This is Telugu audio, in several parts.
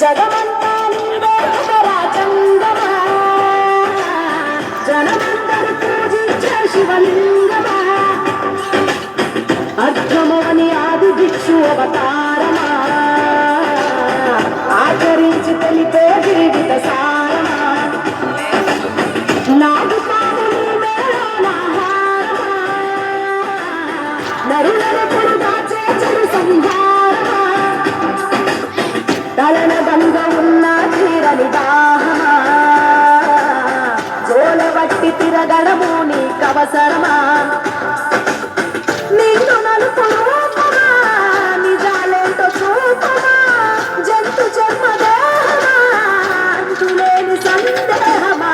జగమంతా నీవే రాజంగమా జనమందరూ పూజించే శివలింగమా అర్థమవని ఆది భిక్షు అవతారమా ఆచరించి తెలిపే జీవిత సారమా నాగు పాము నరులెప్పుడు దాచే చెడు సంహారమా తలన బంగ ఉన్న తీరని దాహమా జోలబట్టి తిరగడము నీకవసరమా నిన్ను నలుపు రూపమా నిజాలేంటో చూపమా జంతు జన్మదేహమా అంతులేని సందేహమా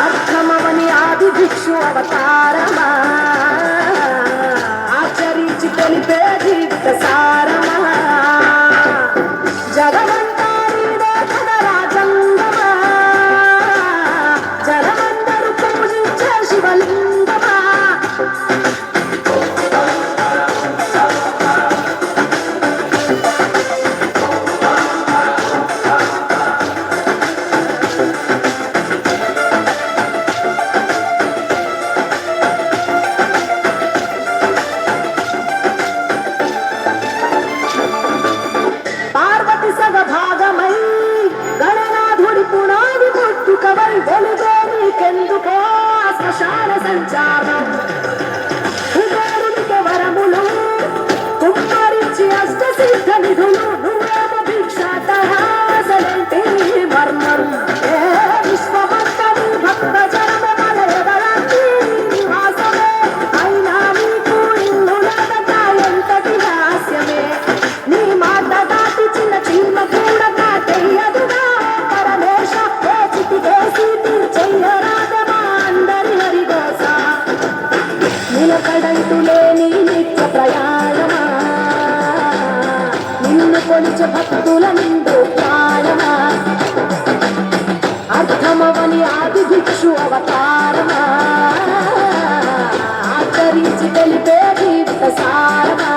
అర్థమవని ఆది భిక్షు అవతారమా ఆచరించి తెలిపే జీవిత సారమా జగమంతా నీదే రాజంగమా జనమందరూ పూజించే శివలింగమా పార్వతి సగభాగమై గణనాథుడి పునాది పుట్టుకవై వెలుగే నీకెందుకో శ్మశాన సంచారం కుమారునికి వరములు కుమ్మరించి అష్టసిద్ధ నిధులు నువ్వేమో భిక్షాటహాసలేంటి మర్మం ఏ విశ్వమంతని భక్త జనమ మలయదరాంతి నివాసమే అయినా నీకు ఇల్లు లేదట ఎంతటి హాస్యమే నీ మాట దాటి చిన్న చిన్న కూడా కాటయ్యదుగా పరమేశ ఓ చితికేసి చెయ్యరాదమా అందరి హరిగోస నిలకడంటూ లేని నిత్య ప్రయాణమా నిన్ను కొలిచే భక్తుల నిండు ప్రాణమా అర్థమవని ఆది భిక్షు అవతారమా ఆచరించి తెలిపే జీవిత సారమా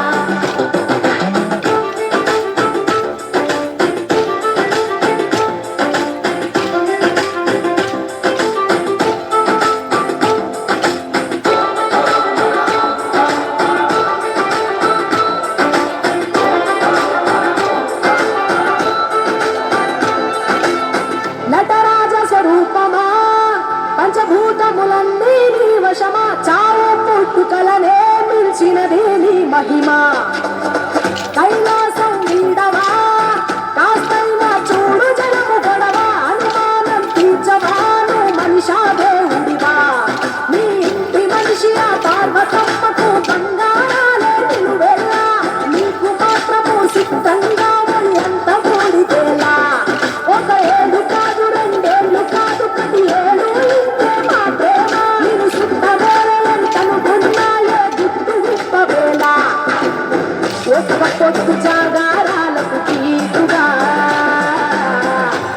నటరాజ స్వరూపమా పంచభూతములన్నీ నీ వశమా చావు పుట్టుకలనే మించినది నీ మహిమా కైలాసం వీడవా కాస్తైనా చూడు జనము గొడవా అనుమానం తీర్చవాను మనిషా దేవుడివా నీ ఇంటి మనిషి ఆ పార్వతమ్మకు బంగారాలే నిలువెల్లా నీకు మాత్రము సిద్ధంగా వలి అంత మూడితేలా ఒక ఏడు కాదు రెండేళ్ళు కాదు 17 ఇంతే మా ప్రేమ నేను శుద్ధవేళంతనుకున్నాయే గుర్తు విప్పవేళ ఒక్క పొట్టు జాగారాలకు తీరుగా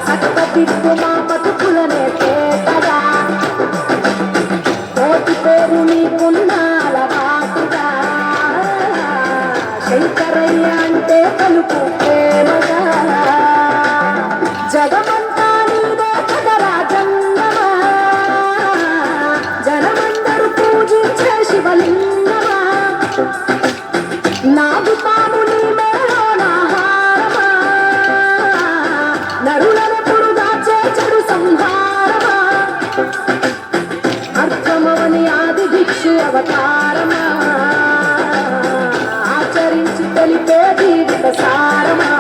సత్త తిప్పు మా బతుకులనే పేటగా కోటి పేరు నీకున్న అలవాటుగా శంకరయ్య అంటే పలుకు ప్రేమగా జగమంతా నీదే రాజంగమా జనమందరూ పూజించే శివలింగమా నాగు పాము నీ మేళోనాహారమా నరులెప్పుడు దాచే చెడు సంహారమా అర్థమవని ఆది భిక్షు అవతారమా ఆచరించి తెలిపే జీవిత సారమా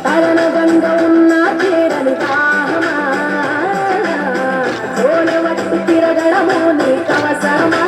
తలన గంగ ఉన్న తీరని దాహమా జోలవట్టు తిరగడము నీకవసరమా